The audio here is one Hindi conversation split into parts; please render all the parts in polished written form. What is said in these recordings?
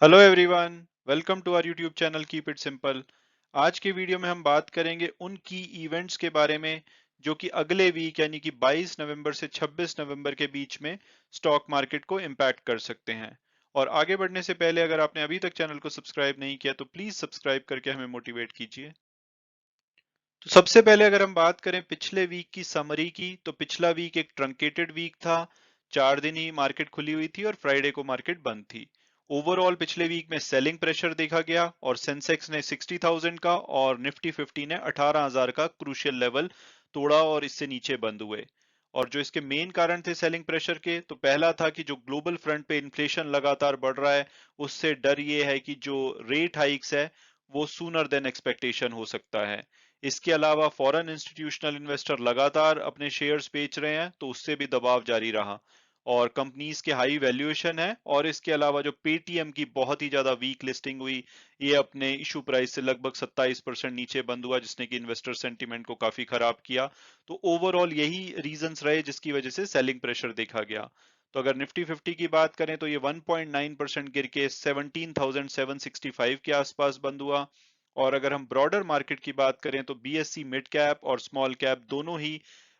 Hello everyone, welcome to our YouTube channel keep it simple. आज के वीडियो में हम बात करेंगे उन की इवेंट्स के बारे में जो कि अगले वीक यानी कि 22 नवंबर से 26 नवंबर के बीच में स्टॉक मार्केट को इम्पैक्ट कर सकते हैं। और आगे बढ़ने से पहले अगर आपने अभी तक चैनल को सब्सक्राइब नहीं किया तो प्लीज सब्सक्राइब करके हमें मोटिवेट कीजिए। तो सबसे पहले अगर हम बात करें पिछले वीक की समरी की, तो पिछला वीक एक ट्रंकेटेड वीक था। 4 दिन ही मार्केट खुली हुई थी और फ्राइडे को मार्केट बंद थी। ओवरऑल पिछले वीक में सेलिंग प्रेशर देखा गया और सेंसेक्स ने 60,000 का और निफ्टी 50 ने 18,000 का क्रूशियल लेवल तोड़ा और इससे नीचे बंद हुए। और जो इसके मेन कारण थे सेलिंग प्रेशर के, तो पहला था कि जो ग्लोबल फ्रंट पे इन्फ्लेशन लगातार बढ़ रहा है, उससे डर ये है कि जो रेट हाइक्स है वो सूनर देन एक्सपेक्टेशन हो सकता है। इसके अलावा फॉरेन इंस्टीट्यूशनल इन्वेस्टर लगातार अपने शेयर्स बेच रहे हैं, तो उससे भी दबाव जारी रहा। और कंपनीज के हाई वैल्यूएशन है और इसके अलावा जो पेटीएम की बहुत ही ज्यादा वीक लिस्टिंग हुई, ये अपने इशू प्राइस से लगभग 27% नीचे बंद हुआ, जिसने कि इन्वेस्टर सेंटीमेंट को काफी खराब किया। तो ओवरऑल यही रीजंस रहे जिसकी वजह से सेलिंग प्रेशर देखा गया। तो अगर निफ्टी 50 की बात करें तो ये 1.9% गिर के 17,765 के आसपास बंद हुआ। और अगर हम ब्रॉडर मार्केट की बात करें तो बीएससी मिड कैप और स्मॉल कैप दोनों ही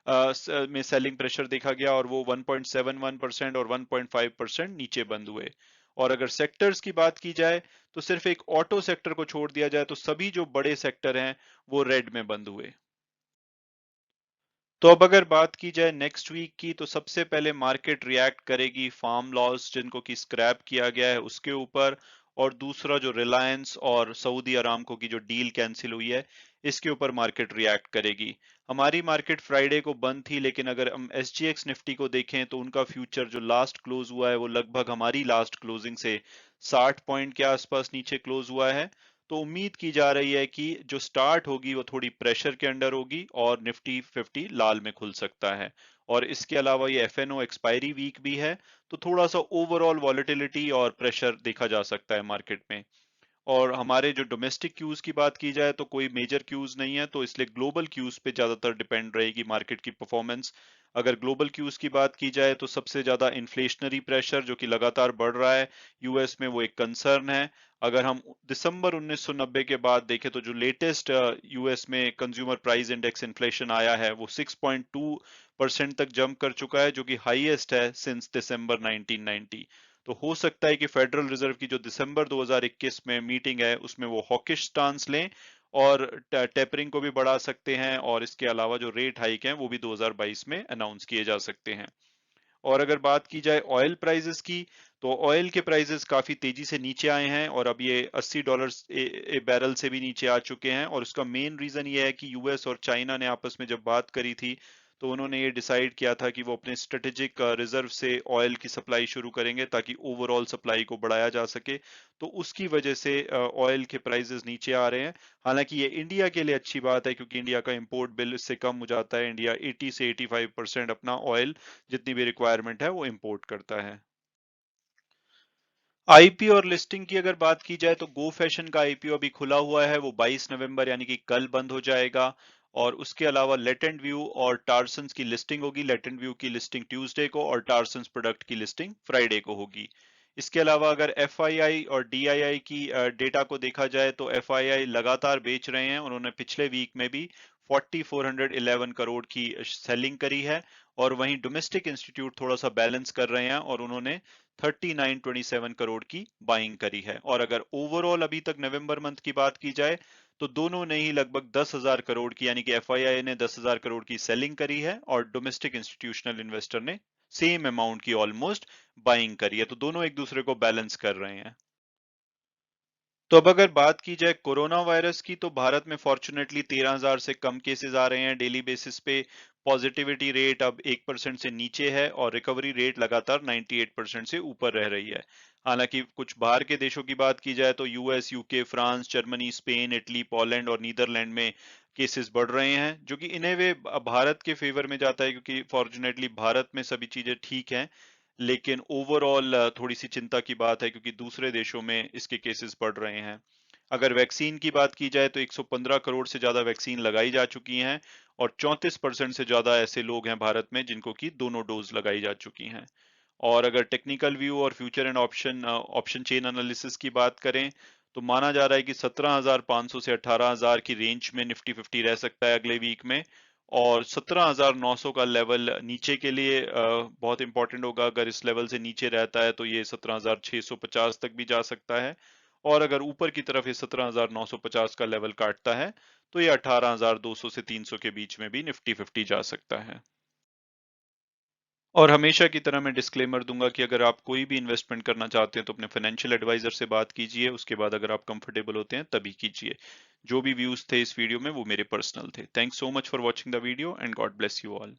में सेलिंग प्रेशर देखा गया और वो 1.71% और 1.5% नीचे बंद हुए। और अगर सेक्टर्स की बात की जाए तो सिर्फ एक ऑटो सेक्टर को छोड़ दिया जाए तो सभी जो बड़े सेक्टर हैं वो रेड में बंद हुए। तो अब अगर बात की जाए नेक्स्ट वीक की, तो सबसे पहले मार्केट रिएक्ट करेगी फार्म लॉस जिनको कि स्क्रैप किया गया है उसके ऊपर। और दूसरा जो रिलायंस और सऊदी अरामको की जो डील कैंसिल हुई है, इसके ऊपर मार्केट रिएक्ट करेगी। हमारी मार्केट फ्राइडे को बंद थी, लेकिन अगर हम एसजीएक्स निफ्टी को देखें तो उनका फ्यूचर जो लास्ट क्लोज हुआ है वो लगभग हमारी लास्ट क्लोजिंग से 60 पॉइंट के आसपास नीचे क्लोज हुआ है। तो उम्मीद की जा रही है कि जो स्टार्ट होगी वो थोड़ी प्रेशर के अंडर होगी और निफ्टी 50 लाल में खुल सकता है। और इसके अलावा ये एफएनओ एक्सपायरी वीक भी है, तो थोड़ा सा ओवरऑल वॉलेटिलिटी और प्रेशर देखा जा सकता है मार्केट में। और हमारे जो डोमेस्टिक क्यूज की बात की जाए तो कोई मेजर क्यूज नहीं है, तो इसलिए ग्लोबल क्यूज पे ज्यादातर डिपेंड रहेगी मार्केट की परफॉर्मेंस। अगर ग्लोबल क्यूज की बात की जाए तो सबसे ज्यादा इन्फ्लेशनरी प्रेशर जो कि लगातार बढ़ रहा है यूएस में, वो एक कंसर्न है। अगर हम दिसंबर 1990 के बाद देखें तो जो लेटेस्ट यूएस में कंज्यूमर प्राइस इंडेक्स इन्फ्लेशन आया है वो 6.2% तक जंप कर चुका है, जो कि हाईएस्ट है सिंस दिसंबर 1990। तो हो सकता है कि फेडरल रिजर्व की जो दिसंबर 2021 में मीटिंग है उसमें वो हॉकिश स्टांस लें और टेपरिंग को भी बढ़ा सकते हैं, और इसके अलावा जो रेट हाइक हैं वो भी 2022 में अनाउंस किए जा सकते हैं। और अगर बात की जाए ऑयल प्राइसेस की, तो ऑयल के प्राइसेस काफी तेजी से नीचे आए हैं और अब ये $80 ए बैरल से भी नीचे आ चुके हैं। और उसका मेन रीजन ये है कि यूएस और चाइना ने आपस में जब बात करी थी तो उन्होंने ये डिसाइड किया था कि वो अपने स्ट्रेटेजिक रिजर्व से ऑयल की सप्लाई शुरू करेंगे ताकि ओवरऑल सप्लाई को बढ़ाया जा सके। तो उसकी वजह से ऑयल के प्राइसेस नीचे आ रहे हैं। हालांकि ये इंडिया के लिए अच्छी बात है क्योंकि इंडिया का इंपोर्ट बिल इससे कम हो जाता है। इंडिया 80 से 85% अपना ऑयल जितनी भी रिक्वायरमेंट है वो इंपोर्ट करता है। आईपीओ और लिस्टिंग की अगर बात की जाए तो गो फैशन का आईपीओ अभी खुला हुआ है, वो 22 नवंबर यानी कि कल बंद हो जाएगा। और उसके अलावा लेटेंट व्यू और टार्सन्स की लिस्टिंग होगी। लेटेंट व्यू की लिस्टिंग ट्यूसडे को और टार्सन्स प्रोडक्ट की लिस्टिंग फ्राइडे को होगी। इसके अलावा अगर एफआईआई और डीआईआई की डेटा को देखा जाए तो एफआईआई लगातार बेच रहे हैं। उन्होंने पिछले वीक में भी 4411 करोड़ की सेलिंग करी है। और वहीं डोमेस्टिक इंस्टीट्यूट थोड़ा सा बैलेंस कर रहे हैं और उन्होंने 3927 करोड़ की बाइंग करी है। और अगर ओवरऑल अभी तक नवंबर मंथ की बात की जाए तो दोनों ने ही लगभग 10,000 करोड़ की, यानी कि एफआईआई ने 10,000 करोड़ की सेलिंग करी है और डोमेस्टिक इंस्टीट्यूशनल इन्वेस्टर ने सेम अमाउंट की ऑलमोस्ट बाइंग करी है। तो दोनों एक दूसरे को बैलेंस कर रहे हैं। तो अब अगर बात की जाए कोरोना वायरस की, तो भारत में फॉर्चुनेटली 13,000 से कम केसेस आ रहे हैं डेली बेसिस पे। पॉजिटिविटी रेट अब 1% से नीचे है और रिकवरी रेट लगातार 98% से ऊपर रह रही है। हालांकि कुछ बाहर के देशों की बात की जाए तो US, UK, France, Germany, Spain, Italy, Poland और नीदरलैंड में केसेस बढ़ रहे हैं, जो कि इन ए वे भारत के फेवर में जाता है क्योंकि फॉर्चुनेटली भारत में सभी चीजें ठीक हैं। लेकिन ओवरऑल थोड़ी सी चिंता की बात है क्योंकि दूसरे देशों में इसके केसेस बढ़ रहे हैं। अगर वैक्सीन की बात की जाए तो 115 करोड़ से ज्यादा वैक्सीन लगाई जा चुकी हैं और 34% से ज्यादा ऐसे लोग हैं भारत में जिनको कि दोनों डोज लगाई जा चुकी हैं। और अगर टेक्निकल व्यू और future and option chain analysis की बात करें तो माना जा रहा है कि 17,500 से 18,000 की रेंज में निफ्टी 50 रह सकता है अगले वीक में, और 17,900 का लेवल नीचे के लिए बहुत इंपॉर्टेंट होगा। अगर इस लेवल से नीचे रहता है तो ये 17,650 तक भी जा सकता है, और अगर ऊपर की तरफ ये 17,950 का लेवल काटता है तो ये 18,200 से 300 के बीच में भी निफ्टी 50 जा सकता है। और हमेशा की तरह मैं डिस्क्लेमर दूंगा कि अगर आप कोई भी इन्वेस्टमेंट करना चाहते हैं तो अपने फाइनेंशियल एडवाइजर से बात कीजिए, उसके बाद अगर आप कंफर्टेबल होते हैं तभी कीजिए। जो भी व्यूज थे इस वीडियो में वो मेरे पर्सनल थे। Thanks so much for watching the video and God bless you all.